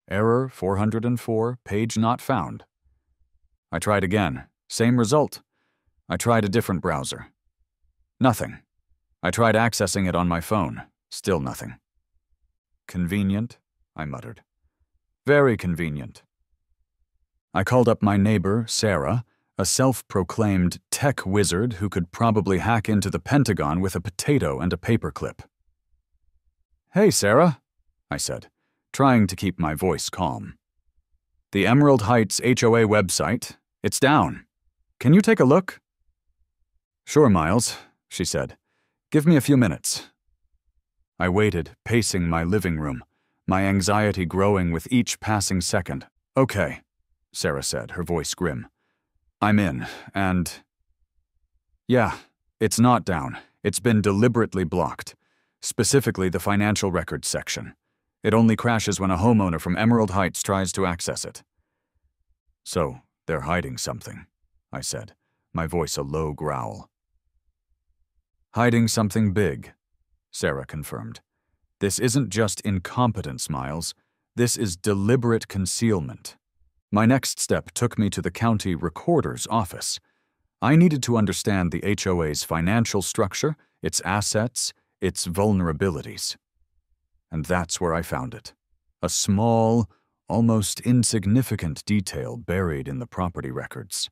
Error 404, page not found. I tried again. Same result. I tried a different browser. Nothing. I tried accessing it on my phone. Still nothing. Convenient, I muttered. Very convenient. I called up my neighbor, Sarah, a self-proclaimed tech wizard who could probably hack into the Pentagon with a potato and a paperclip. "Hey, Sarah," I said, trying to keep my voice calm. "The Emerald Heights HOA website, it's down. Can you take a look?" "Sure, Miles," she said. "Give me a few minutes." I waited, pacing my living room, my anxiety growing with each passing second. "Okay," Sarah said, her voice grim. "I'm in, and—" "Yeah, it's not down. It's been deliberately blocked. Specifically the financial records section. It only crashes when a homeowner from Emerald Heights tries to access it." "So, they're hiding something," I said, my voice a low growl. "Hiding something big," Sarah confirmed. "This isn't just incompetence, Miles. This is deliberate concealment." My next step took me to the county recorder's office. I needed to understand the HOA's financial structure, its assets, its vulnerabilities. And that's where I found it. A small, almost insignificant detail buried in the property records.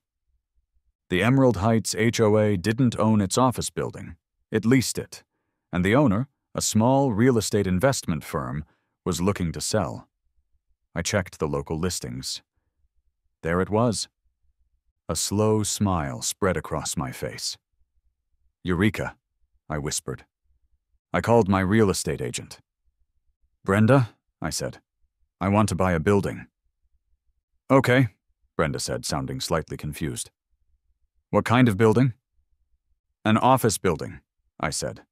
The Emerald Heights HOA didn't own its office building. It leased it, and the owner, a small real estate investment firm, was looking to sell. I checked the local listings. There it was. A slow smile spread across my face. "Eureka," I whispered. I called my real estate agent. "Brenda," I said, "I want to buy a building." "Okay," Brenda said, sounding slightly confused. "What kind of building?" "An office building," I said.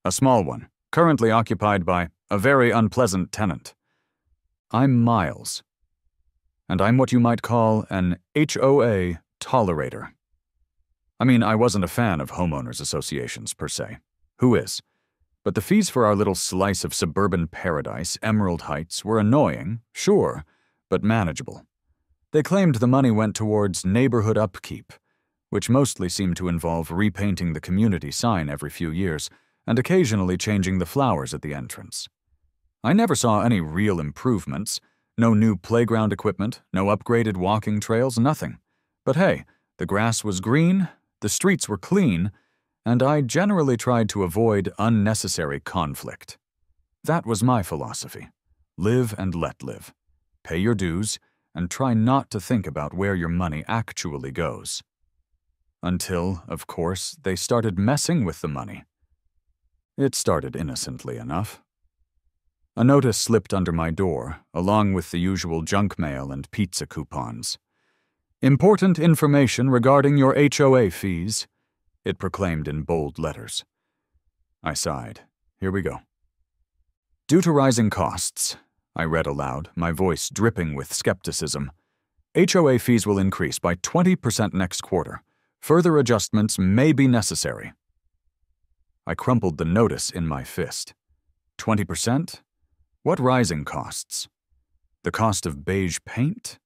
"A small one, currently occupied by a very unpleasant tenant. I'm Miles, and I'm what you might call an HOA tolerator. I mean, I wasn't a fan of homeowners associations, per se. Who is? But the fees for our little slice of suburban paradise, Emerald Heights, were annoying, sure, but manageable. They claimed the money went towards neighborhood upkeep, which mostly seemed to involve repainting the community sign every few years and occasionally changing the flowers at the entrance. I never saw any real improvements. No new playground equipment, no upgraded walking trails, nothing. But hey, the grass was green, the streets were clean, and I generally tried to avoid unnecessary conflict. That was my philosophy. Live and let live. Pay your dues, and try not to think about where your money actually goes. Until, of course, they started messing with the money. It started innocently enough. A notice slipped under my door, along with the usual junk mail and pizza coupons. "Important information regarding your HOA fees," it proclaimed in bold letters. I sighed. Here we go. "Due to rising costs," I read aloud, my voice dripping with skepticism, "HOA fees will increase by 20% next quarter. Further adjustments may be necessary." I crumpled the notice in my fist. 20%? What rising costs? The cost of beige paint?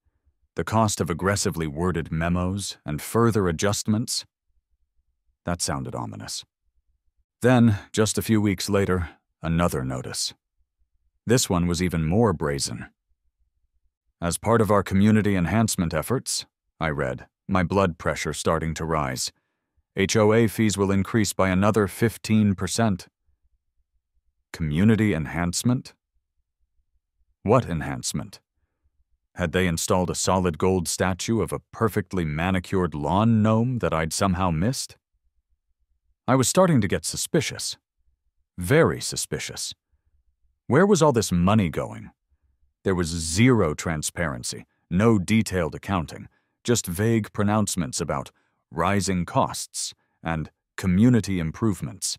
The cost of aggressively worded memos and further adjustments? That sounded ominous. Then, just a few weeks later, another notice. This one was even more brazen. "As part of our community enhancement efforts," I read, my blood pressure starting to rise, "HOA fees will increase by another 15%. Community enhancement? What enhancement? Had they installed a solid gold statue of a perfectly manicured lawn gnome that I'd somehow missed? I was starting to get suspicious. Very suspicious. Where was all this money going? There was zero transparency, no detailed accounting, just vague pronouncements about rising costs and community improvements.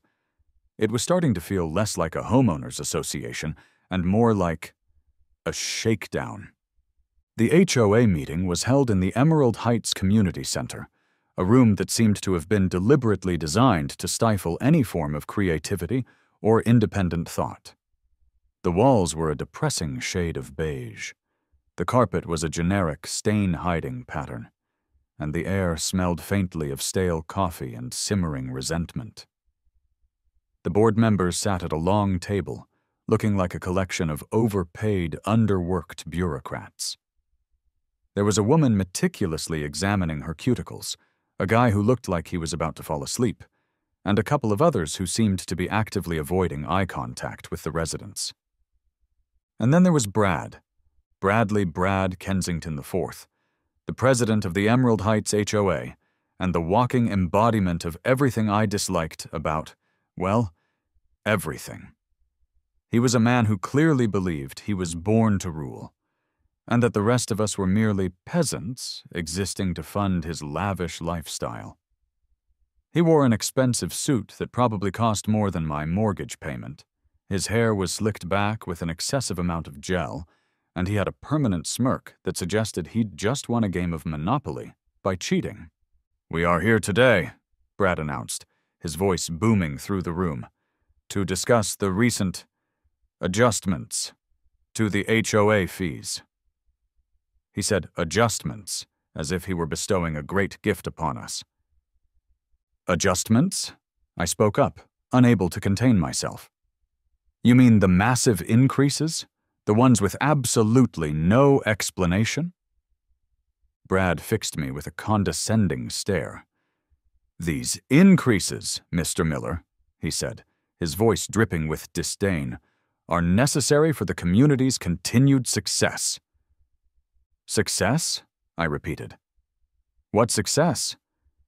It was starting to feel less like a homeowners association and more like a shakedown. The HOA meeting was held in the Emerald Heights Community Center, a room that seemed to have been deliberately designed to stifle any form of creativity or independent thought. The walls were a depressing shade of beige, The carpet was a generic stain-hiding pattern, and the air smelled faintly of stale coffee and simmering resentment. The board members sat at a long table, looking like a collection of overpaid, underworked bureaucrats. There was a woman meticulously examining her cuticles, a guy who looked like he was about to fall asleep, and a couple of others who seemed to be actively avoiding eye contact with the residents. And then there was Bradley Brad Kensington IV, the president of the Emerald Heights HOA, and the walking embodiment of everything I disliked about, well, everything. He was a man who clearly believed he was born to rule, and that the rest of us were merely peasants existing to fund his lavish lifestyle. He wore an expensive suit that probably cost more than my mortgage payment. His hair was slicked back with an excessive amount of gel, and he had a permanent smirk that suggested he'd just won a game of Monopoly by cheating. "We are here today," Brad announced, his voice booming through the room, "to discuss the recent adjustments to the HOA fees." He said adjustments, as if he were bestowing a great gift upon us. "Adjustments?" I spoke up, unable to contain myself. "You mean the massive increases? The ones with absolutely no explanation?" Brad fixed me with a condescending stare. "These increases, Mr. Miller," he said, his voice dripping with disdain, "are necessary for the community's continued success." "Success?" I repeated. "What success?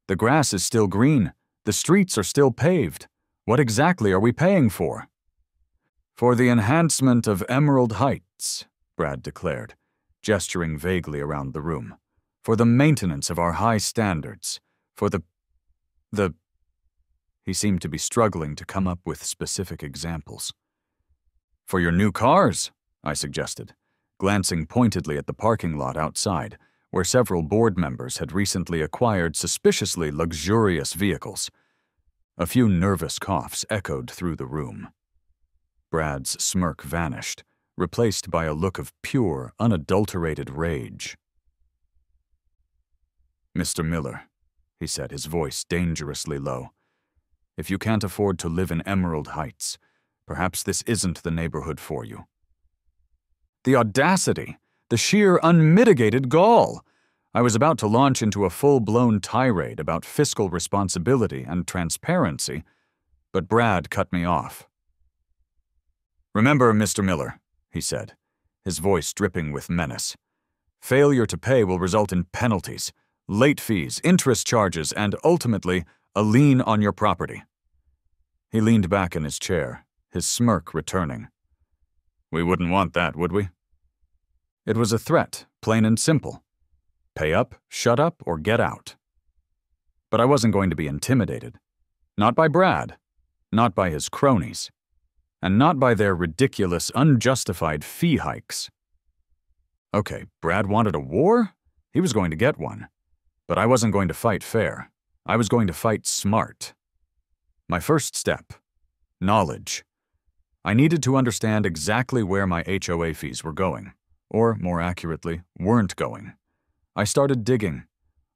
The grass is still green. The streets are still paved. What exactly are we paying for?" "For the enhancement of Emerald Heights," Brad declared, gesturing vaguely around the room. "For the maintenance of our high standards. For the... He seemed to be struggling to come up with specific examples. "For your new cars," I suggested, glancing pointedly at the parking lot outside, where several board members had recently acquired suspiciously luxurious vehicles. A few nervous coughs echoed through the room. Brad's smirk vanished, replaced by a look of pure, unadulterated rage. "Mr. Miller," he said, his voice dangerously low, "if you can't afford to live in Emerald Heights, perhaps this isn't the neighborhood for you." The audacity! The sheer unmitigated gall! I was about to launch into a full-blown tirade about fiscal responsibility and transparency, but Brad cut me off. "Remember, Mr. Miller," he said, his voice dripping with menace, "failure to pay will result in penalties, late fees, interest charges, and ultimately, a lien on your property." He leaned back in his chair, his smirk returning. "We wouldn't want that, would we?" It was a threat, plain and simple. Pay up, shut up, or get out. But I wasn't going to be intimidated. Not by Brad, not by his cronies, and not by their ridiculous, unjustified fee hikes. Okay, Brad wanted a war? He was going to get one. But I wasn't going to fight fair. I was going to fight smart. My first step: knowledge. I needed to understand exactly where my HOA fees were going, or, more accurately, weren't going. I started digging.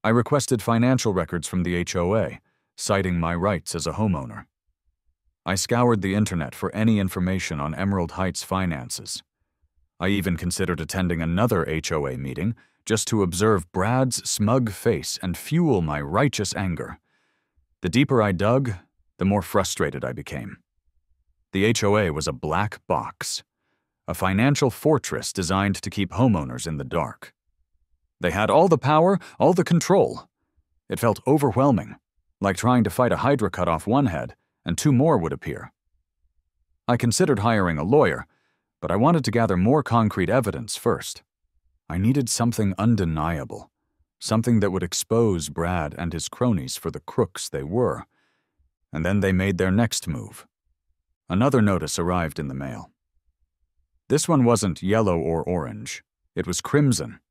I requested financial records from the HOA, citing my rights as a homeowner. I scoured the internet for any information on Emerald Heights finances. I even considered attending another HOA meeting just to observe Brad's smug face and fuel my righteous anger. The deeper I dug, the more frustrated I became. The HOA was a black box, a financial fortress designed to keep homeowners in the dark. They had all the power, all the control. It felt overwhelming, like trying to fight a hydra cut off one head, and two more would appear. I considered hiring a lawyer, but I wanted to gather more concrete evidence first. I needed something undeniable, something that would expose Brad and his cronies for the crooks they were. And then they made their next move. Another notice arrived in the mail. This one wasn't yellow or orange. It was crimson.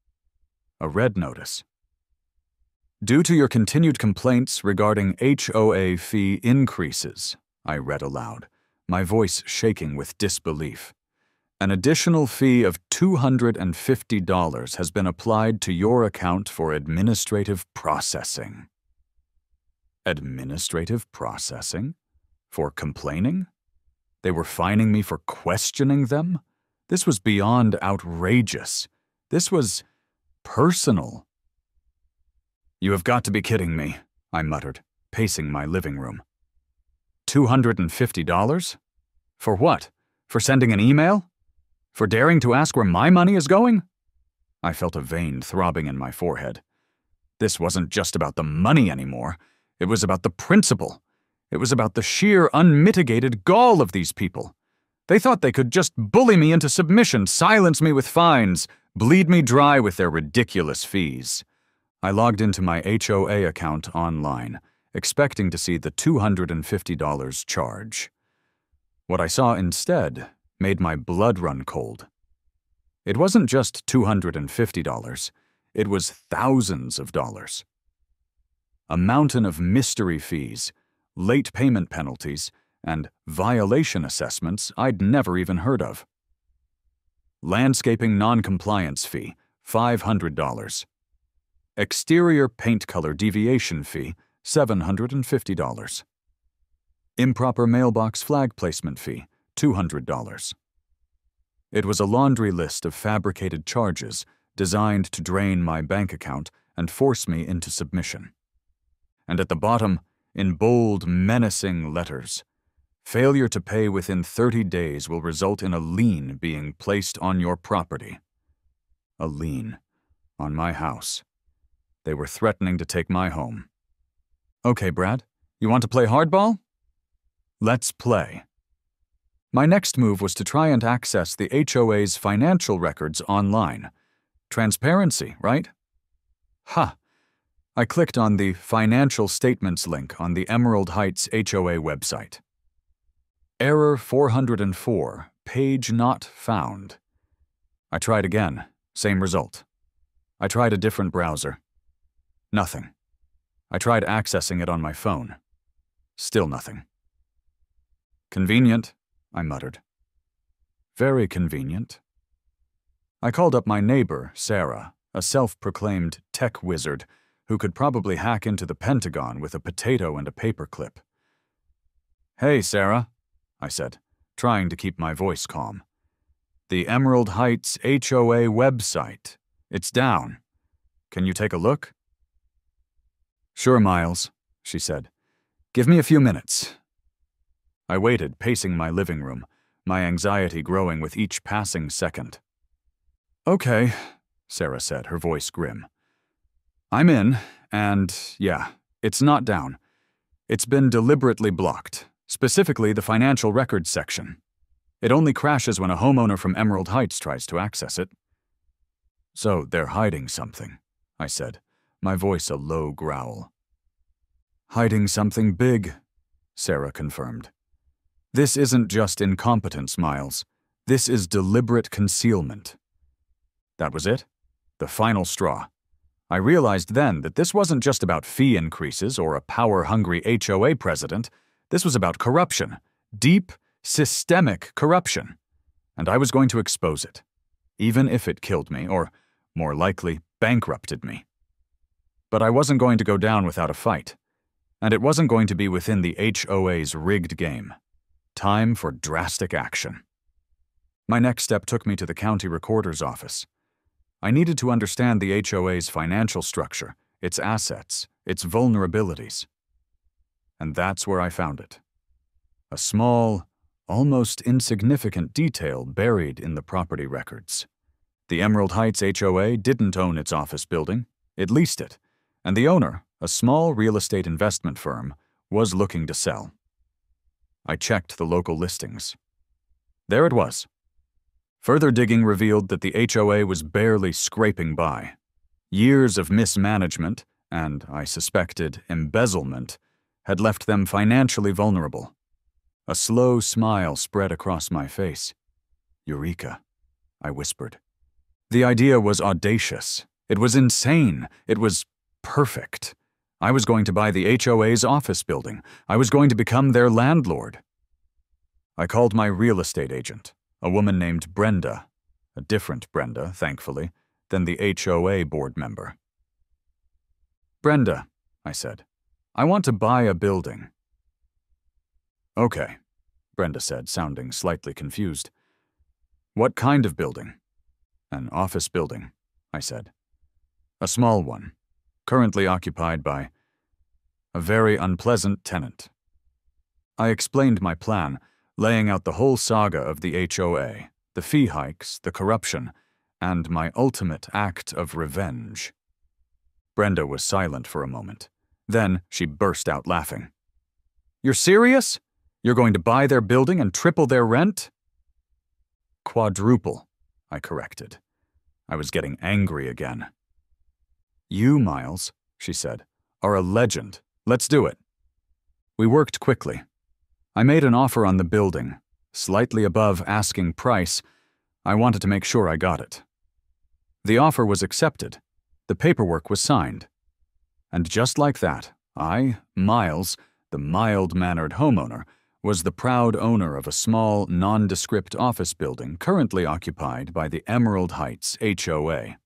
A red notice. "Due to your continued complaints regarding HOA fee increases," I read aloud, my voice shaking with disbelief. An additional fee of $250 has been applied to your account for administrative processing. Administrative processing? For complaining? They were fining me for questioning them? This was beyond outrageous. This was personal. "You have got to be kidding me," I muttered, pacing my living room. $250? For what? For sending an email? For daring to ask where my money is going? I felt a vein throbbing in my forehead. This wasn't just about the money anymore. It was about the principle. It was about the sheer, unmitigated gall of these people. They thought they could just bully me into submission, silence me with fines, bleed me dry with their ridiculous fees. I logged into my HOA account online, expecting to see the $250 charge. What I saw instead made my blood run cold. It wasn't just $250, it was thousands of dollars. A mountain of mystery fees, late payment penalties, and violation assessments I'd never even heard of. Landscaping non-compliance fee, $500. Exterior paint color deviation fee, $750. Improper mailbox flag placement fee, $200. It was a laundry list of fabricated charges designed to drain my bank account and force me into submission. And at the bottom, in bold, menacing letters, "Failure to pay within 30 days will result in a lien being placed on your property." A lien on my house. They were threatening to take my home. "Okay, Brad, you want to play hardball? Let's play." My next move was to try and access the HOA's financial records online. Transparency, right? I clicked on the Financial Statements link on the Emerald Heights HOA website. Error 404, page not found. I tried again, same result. I tried a different browser. Nothing. I tried accessing it on my phone. Still nothing. "Convenient," I muttered. "Very convenient." I called up my neighbor, Sarah, a self-proclaimed tech wizard who could probably hack into the Pentagon with a potato and a paperclip. "Hey, Sarah," I said, trying to keep my voice calm. "The Emerald Heights HOA website. It's down. Can you take a look?" "Sure, Miles," she said. "Give me a few minutes." I waited, pacing my living room, my anxiety growing with each passing second. "Okay," Sarah said, her voice grim. "I'm in, and yeah, it's not down. It's been deliberately blocked, specifically the financial records section. It only crashes when a homeowner from Emerald Heights tries to access it." "So they're hiding something," I said, my voice a low growl. "Hiding something big," Sarah confirmed. "This isn't just incompetence, Miles. This is deliberate concealment." That was it. The final straw. I realized then that this wasn't just about fee increases or a power-hungry HOA president. This was about corruption. Deep, systemic corruption. And I was going to expose it. Even if it killed me, or, more likely, bankrupted me. But I wasn't going to go down without a fight. And it wasn't going to be within the HOA's rigged game. Time for drastic action. My next step took me to the county recorder's office. I needed to understand the HOA's financial structure, its assets, its vulnerabilities. And that's where I found it. A small, almost insignificant detail buried in the property records. The Emerald Heights HOA didn't own its office building, it leased it, and the owner, a small real estate investment firm, was looking to sell. I checked the local listings. There it was. Further digging revealed that the HOA was barely scraping by. Years of mismanagement, and I suspected embezzlement, had left them financially vulnerable. A slow smile spread across my face. "Eureka," I whispered. The idea was audacious. It was insane. It was perfect. I was going to buy the HOA's office building. I was going to become their landlord. I called my real estate agent, a woman named Brenda, a different Brenda, thankfully, than the HOA board member. "Brenda," I said, "I want to buy a building." "Okay," Brenda said, sounding slightly confused. "What kind of building?" "An office building," I said. "A small one, currently occupied by a very unpleasant tenant." I explained my plan, laying out the whole saga of the HOA, the fee hikes, the corruption, and my ultimate act of revenge. Brenda was silent for a moment. Then she burst out laughing. "You're serious? You're going to buy their building and triple their rent?" "Quadruple," I corrected. I was getting angry again. "You, Miles," she said, "are a legend. Let's do it." We worked quickly. I made an offer on the building, slightly above asking price. I wanted to make sure I got it. The offer was accepted. The paperwork was signed. And just like that, I, Miles, the mild-mannered homeowner, was the proud owner of a small, nondescript office building currently occupied by the Emerald Heights HOA.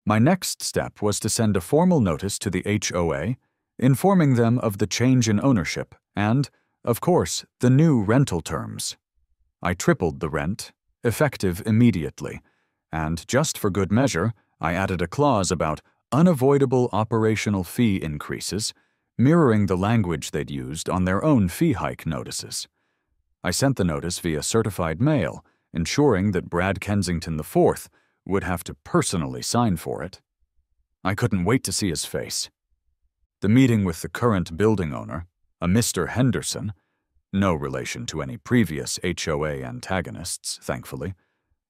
My next step was to send a formal notice to the HOA, informing them of the change in ownership and, of course, the new rental terms. I tripled the rent, effective immediately, and just for good measure, I added a clause about unavoidable operational fee increases, mirroring the language they'd used on their own fee hike notices. I sent the notice via certified mail, ensuring that Brad Kensington IV would have to personally sign for it. I couldn't wait to see his face. The meeting with the current building owner, a Mr. Henderson, no relation to any previous HOA antagonists, thankfully,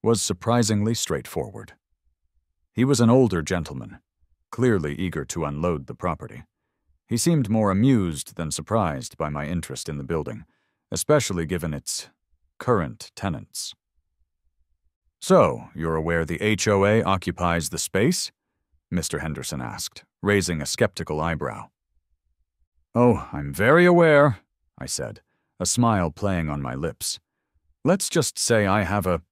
was surprisingly straightforward. He was an older gentleman, clearly eager to unload the property. He seemed more amused than surprised by my interest in the building, especially given its current tenants. "So, you're aware the HOA occupies the space?" Mr. Henderson asked, raising a skeptical eyebrow. "Oh, I'm very aware," I said, a smile playing on my lips. "Let's just say I have a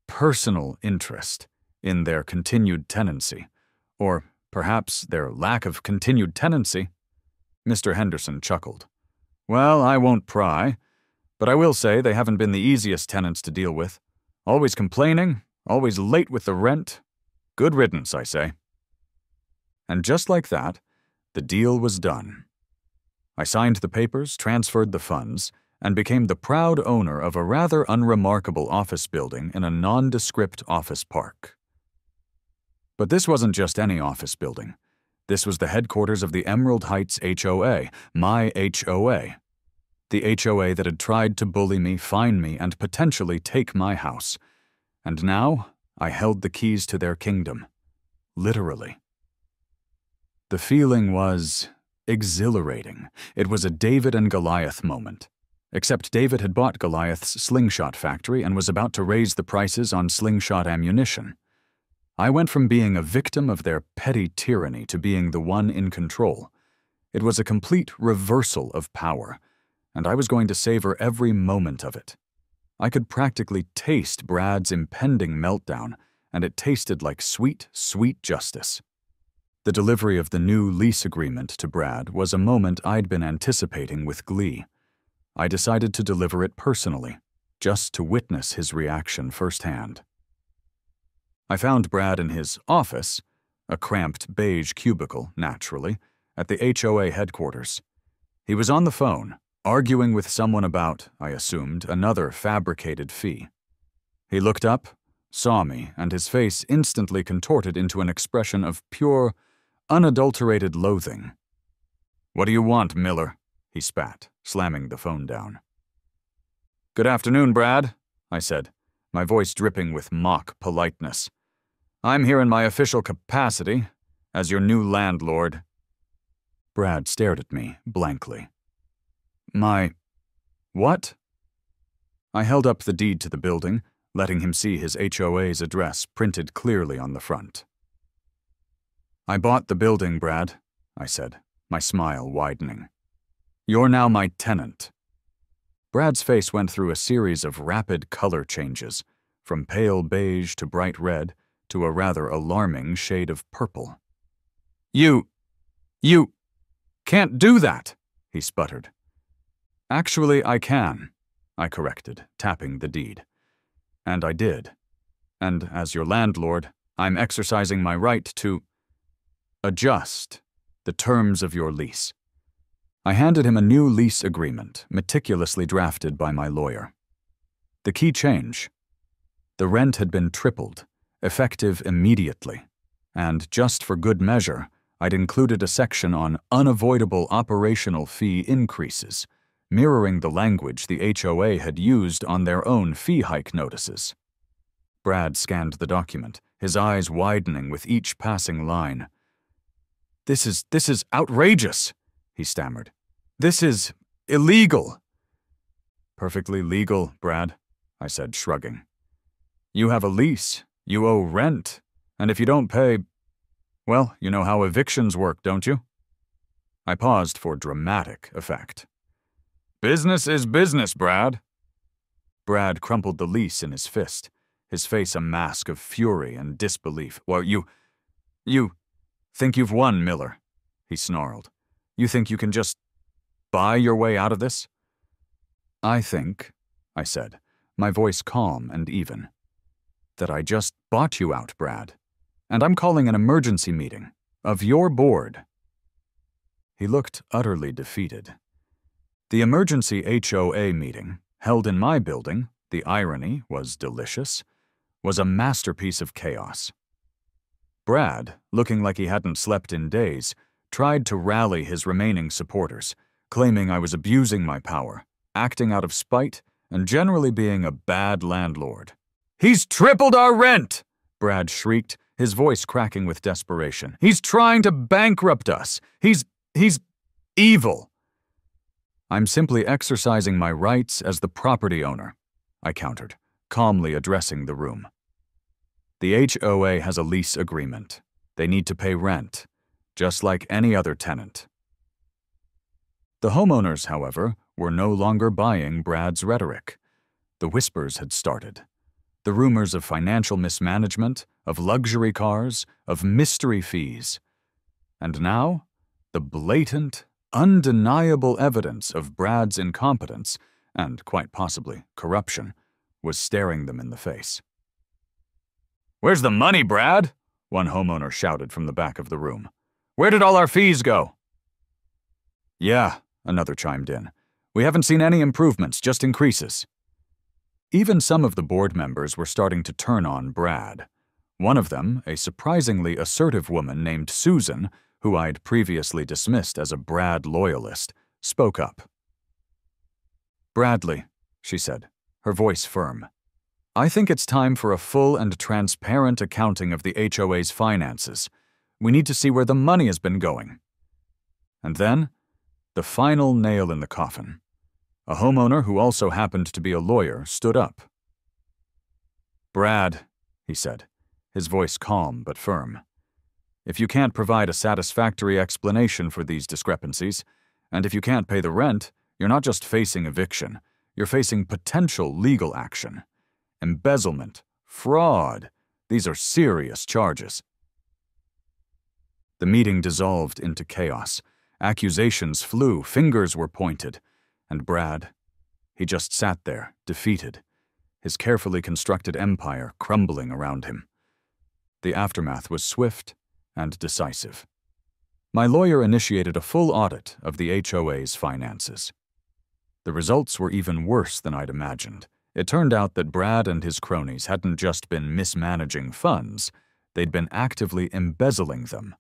personal interest in their continued tenancy, or perhaps their lack of continued tenancy." Mr. Henderson chuckled. "Well, I won't pry, but I will say they haven't been the easiest tenants to deal with. Always complaining, always late with the rent. Good riddance, I say." And just like that, the deal was done. I signed the papers, transferred the funds, and became the proud owner of a rather unremarkable office building in a nondescript office park. But this wasn't just any office building. This was the headquarters of the Emerald Heights HOA, my HOA. The HOA that had tried to bully me, fine me, and potentially take my house. And now I held the keys to their kingdom. Literally. The feeling was exhilarating. It was a David and Goliath moment. Except David had bought Goliath's slingshot factory and was about to raise the prices on slingshot ammunition. I went from being a victim of their petty tyranny to being the one in control. It was a complete reversal of power, and I was going to savor every moment of it. I could practically taste Brad's impending meltdown, and it tasted like sweet, sweet justice. The delivery of the new lease agreement to Brad was a moment I'd been anticipating with glee. I decided to deliver it personally, just to witness his reaction firsthand. I found Brad in his office, a cramped beige cubicle, naturally, at the HOA headquarters. He was on the phone, arguing with someone about, I assumed, another fabricated fee. He looked up, saw me, and his face instantly contorted into an expression of pure, unadulterated loathing. "What do you want, Miller?" he spat, slamming the phone down. "Good afternoon, Brad," I said, my voice dripping with mock politeness. "I'm here in my official capacity, as your new landlord." Brad stared at me blankly. What?" I held up the deed to the building, letting him see his HOA's address printed clearly on the front. "I bought the building, Brad," I said, my smile widening. "You're now my tenant." Brad's face went through a series of rapid color changes, from pale beige to bright red to a rather alarming shade of purple. You can't do that," he sputtered. "Actually, I can," I corrected, tapping the deed. "And I did. And as your landlord, I'm exercising my right to adjust the terms of your lease." I handed him a new lease agreement, meticulously drafted by my lawyer. The key change: the rent had been tripled, effective immediately, and just for good measure, I'd included a section on unavoidable operational fee increases, mirroring the language the HOA had used on their own fee hike notices. Brad scanned the document, his eyes widening with each passing line. This is outrageous," he stammered. "This is illegal." "Perfectly legal, Brad," I said, shrugging. "You have a lease, you owe rent, and if you don't pay, well, you know how evictions work, don't you?" I paused for dramatic effect. "Business is business, Brad." Brad crumpled the lease in his fist, his face a mask of fury and disbelief. "Well, you think you've won, Miller," he snarled. "You think you can just buy your way out of this?" "I think," I said, my voice calm and even, "that I just bought you out, Brad, and I'm calling an emergency meeting of your board." He looked utterly defeated. The emergency HOA meeting, held in my building, the irony was delicious, was a masterpiece of chaos. Brad, looking like he hadn't slept in days, tried to rally his remaining supporters, claiming I was abusing my power, acting out of spite, and generally being a bad landlord. "He's tripled our rent!" Brad shrieked, his voice cracking with desperation. "He's trying to bankrupt us! He's evil!" "I'm simply exercising my rights as the property owner," I countered, calmly addressing the room. "The HOA has a lease agreement. They need to pay rent, just like any other tenant." The homeowners, however, were no longer buying Brad's rhetoric. The whispers had started. The rumors of financial mismanagement, of luxury cars, of mystery fees. And now, the blatant, undeniable evidence of Brad's incompetence, and quite possibly corruption, was staring them in the face. "Where's the money, Brad?" one homeowner shouted from the back of the room. "Where did all our fees go?" "Yeah," another chimed in. "We haven't seen any improvements, just increases." Even some of the board members were starting to turn on Brad. One of them, a surprisingly assertive woman named Susan, who I'd previously dismissed as a Brad loyalist, spoke up. "Bradley," she said, her voice firm, "I think it's time for a full and transparent accounting of the HOA's finances. We need to see where the money has been going." And then, the final nail in the coffin. A homeowner who also happened to be a lawyer stood up. "Brad," he said, his voice calm but firm, "if you can't provide a satisfactory explanation for these discrepancies, and if you can't pay the rent, you're not just facing eviction, you're facing potential legal action. Embezzlement, fraud, these are serious charges." The meeting dissolved into chaos. Accusations flew, fingers were pointed, and Brad, he just sat there, defeated, his carefully constructed empire crumbling around him. The aftermath was swift and decisive. My lawyer initiated a full audit of the HOA's finances. The results were even worse than I'd imagined. It turned out that Brad and his cronies hadn't just been mismanaging funds, they'd been actively embezzling them,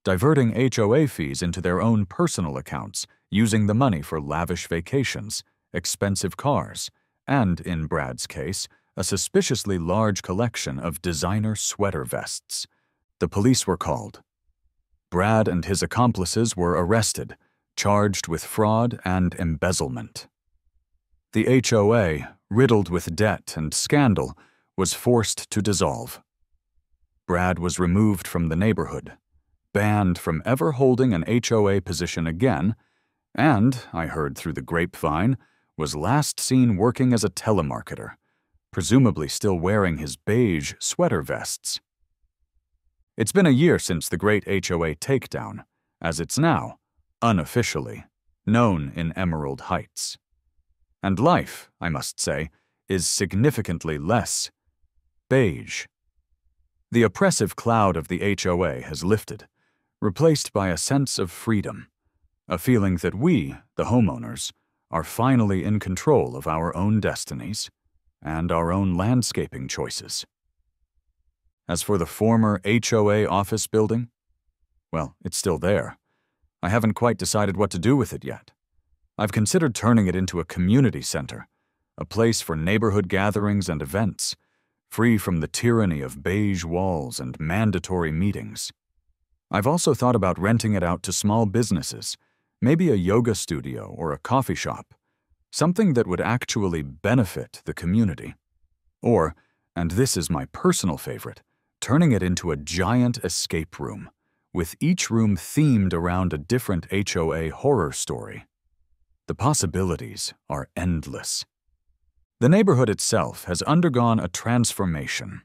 diverting HOA fees into their own personal accounts, using the money for lavish vacations, expensive cars, and, in Brad's case, a suspiciously large collection of designer sweater vests. The police were called. Brad and his accomplices were arrested, charged with fraud and embezzlement. The HOA, riddled with debt and scandal, was forced to dissolve. Brad was removed from the neighborhood, banned from ever holding an HOA position again, and, I heard through the grapevine, was last seen working as a telemarketer, presumably still wearing his beige sweater vests. It's been a year since the great HOA takedown, as it's now, unofficially, known in Emerald Heights. And life, I must say, is significantly less beige. The oppressive cloud of the HOA has lifted, replaced by a sense of freedom, a feeling that we, the homeowners, are finally in control of our own destinies and our own landscaping choices. As for the former HOA office building, well, it's still there. I haven't quite decided what to do with it yet. I've considered turning it into a community center, a place for neighborhood gatherings and events, free from the tyranny of beige walls and mandatory meetings. I've also thought about renting it out to small businesses, maybe a yoga studio or a coffee shop, something that would actually benefit the community. Or, and this is my personal favorite, turning it into a giant escape room, with each room themed around a different HOA horror story. The possibilities are endless. The neighborhood itself has undergone a transformation.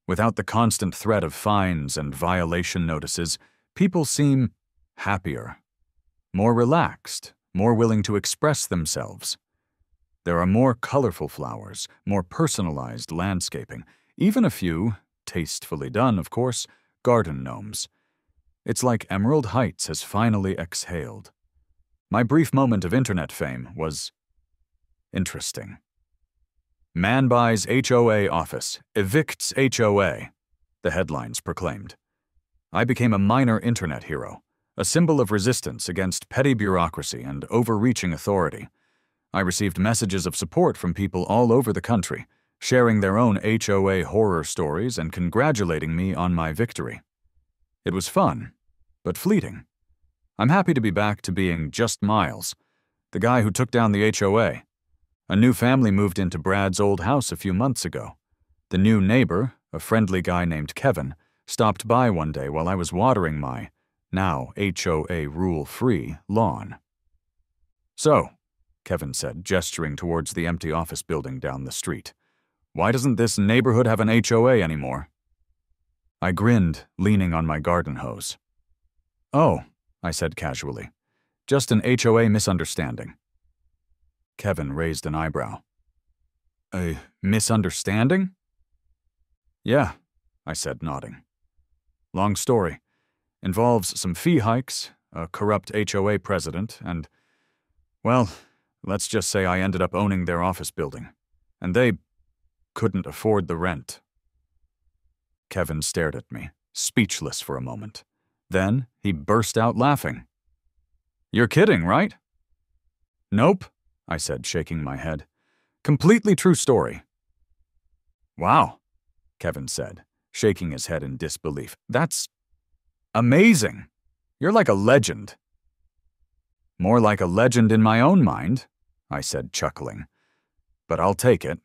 Without the constant threat of fines and violation notices, people seem happier, more relaxed, more willing to express themselves. There are more colorful flowers, more personalized landscaping, even a few, tastefully done, of course, garden gnomes. It's like Emerald Heights has finally exhaled. My brief moment of internet fame was interesting. Man buys HOA office, evicts HOA, the headlines proclaimed. I became a minor internet hero, a symbol of resistance against petty bureaucracy and overreaching authority. I received messages of support from people all over the country, sharing their own HOA horror stories and congratulating me on my victory. It was fun, but fleeting. I'm happy to be back to being just Miles, the guy who took down the HOA. A new family moved into Brad's old house a few months ago. The new neighbor, a friendly guy named Kevin, stopped by one day while I was watering my, now HOA rule-free, lawn. "So," Kevin said, gesturing towards the empty office building down the street, "why doesn't this neighborhood have an HOA anymore?" I grinned, leaning on my garden hose. "Oh," I said casually, "just an HOA misunderstanding." Kevin raised an eyebrow. "A misunderstanding?" "Yeah," I said, nodding. "Long story. Involves some fee hikes, a corrupt HOA president, and, well, let's just say I ended up owning their office building, and they couldn't afford the rent." Kevin stared at me, speechless for a moment. Then he burst out laughing. "You're kidding, right?" "Nope," I said, shaking my head. "Completely true story." "Wow," Kevin said, shaking his head in disbelief. "That's amazing. You're like a legend." "More like a legend in my own mind," I said, chuckling. "But I'll take it."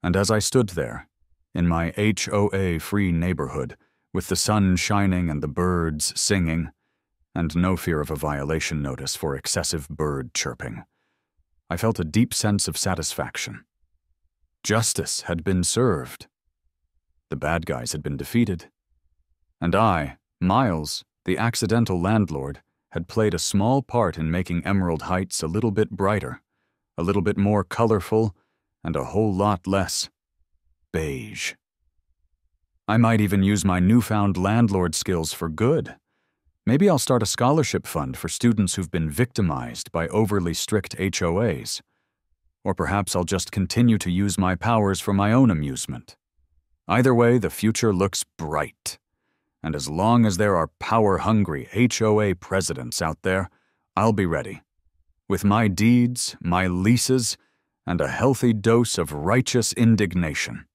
And as I stood there, in my HOA-free neighborhood, with the sun shining and the birds singing, and no fear of a violation notice for excessive bird chirping, I felt a deep sense of satisfaction. Justice had been served. The bad guys had been defeated. And I, Miles, the accidental landlord, had played a small part in making Emerald Heights a little bit brighter, a little bit more colorful, and a whole lot less beige. I might even use my newfound landlord skills for good. Maybe I'll start a scholarship fund for students who've been victimized by overly strict HOAs. Or perhaps I'll just continue to use my powers for my own amusement. Either way, the future looks bright. And as long as there are power-hungry HOA presidents out there, I'll be ready. With my deeds, my leases, and a healthy dose of righteous indignation.